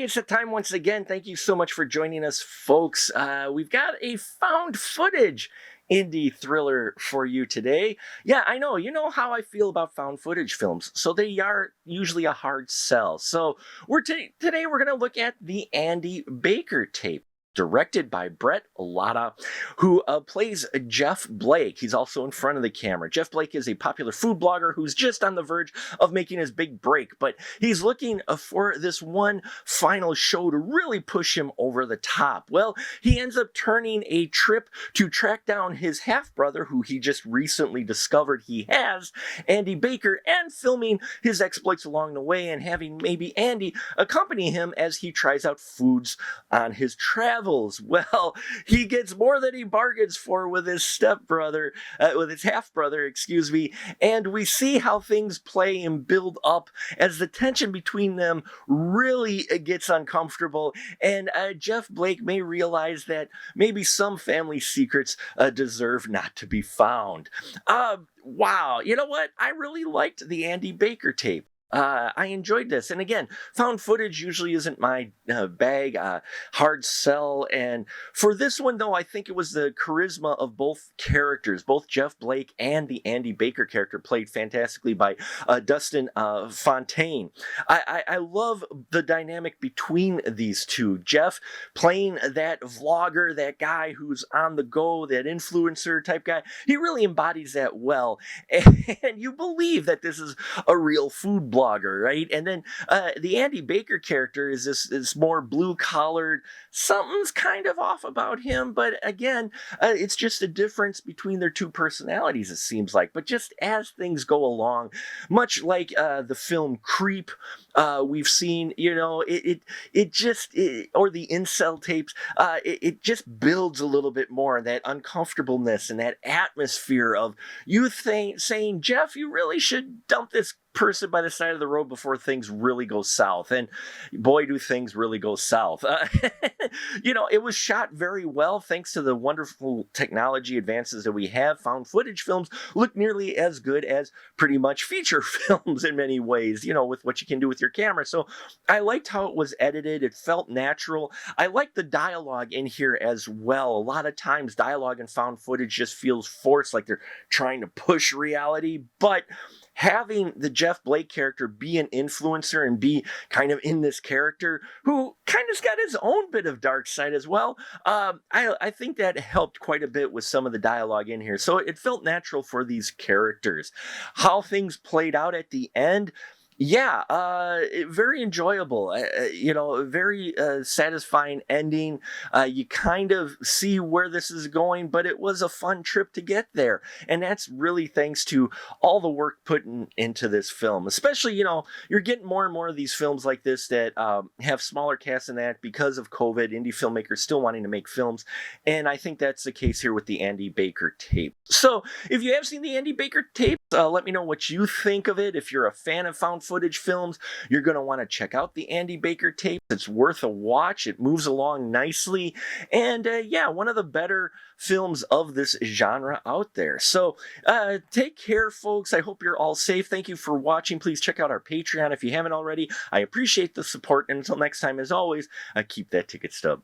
it's the time once again. Thank you so much for joining us, folks. We've got a found footage indie thriller for you today. Yeah, I know. You know how I feel about found footage films, so they are usually a hard sell. So today we're going to look at the Andy Baker tape, directed by Brett Latta, who plays Jeff Blake. He's also in front of the camera. Jeff Blake is a popular food blogger who's just on the verge of making his big break, but he's looking for this one final show to really push him over the top. Well, he ends up turning a trip to track down his half-brother, who he just recently discovered he has, Andy Baker, and filming his exploits along the way and having maybe Andy accompany him as he tries out foods on his travels. Well, he gets more than he bargains for with his stepbrother, with his half-brother, excuse me, and we see how things play and build up as the tension between them really gets uncomfortable, and Jeff Blake may realize that maybe some family secrets deserve not to be found. Wow, you know what? I really liked the Andy Baker tape. I enjoyed this. And again, found footage usually isn't my bag, hard sell. And for this one, though, I think it was the charisma of both characters. Both Jeff Blake and the Andy Baker character played fantastically by Dustin Fontaine. I love the dynamic between these two. Jeff playing that vlogger, that guy who's on the go, that influencer type guy. He really embodies that well. And you believe that this is a real food blogger, right? And then the Andy Baker character is this more blue-collared, something's kind of off about him, but again, it's just a difference between their two personalities, it seems like. But just as things go along, much like the film Creep, we've seen, you know, or the incel tapes, it just builds a little bit more, that uncomfortableness and that atmosphere of you saying, Jeff, you really should dump this person by the side of the road before things really go south. And boy, do things really go south. You know, it was shot very well thanks to the wonderful technology advances that we have. Found footage films look nearly as good as pretty much feature films in many ways, you know, with what you can do with your camera. So I liked how it was edited. It felt natural. I liked the dialogue in here as well. A lot of times dialogue in found footage just feels forced, like they're trying to push reality, but having the Jeff Blake character be an influencer and be kind of in this character who kind of's got his own bit of dark side as well, I think that helped quite a bit with some of the dialogue in here. So it felt natural for these characters. How things played out at the end, yeah, very enjoyable. You know, a very satisfying ending. You kind of see where this is going, but it was a fun trip to get there. And that's really thanks to all the work put into this film. Especially, you know, you're getting more and more of these films like this that have smaller casts than that because of COVID, indie filmmakers still wanting to make films. And I think that's the case here with the Andy Baker tape. So if you have seen the Andy Baker tape, let me know what you think of it. If you're a fan of found footage films, you're going to want to check out the Andy Baker tape. It's worth a watch. It moves along nicely. And yeah, one of the better films of this genre out there. So take care, folks. I hope you're all safe. Thank you for watching. Please check out our Patreon if you haven't already. I appreciate the support. And until next time, as always, keep that ticket stub.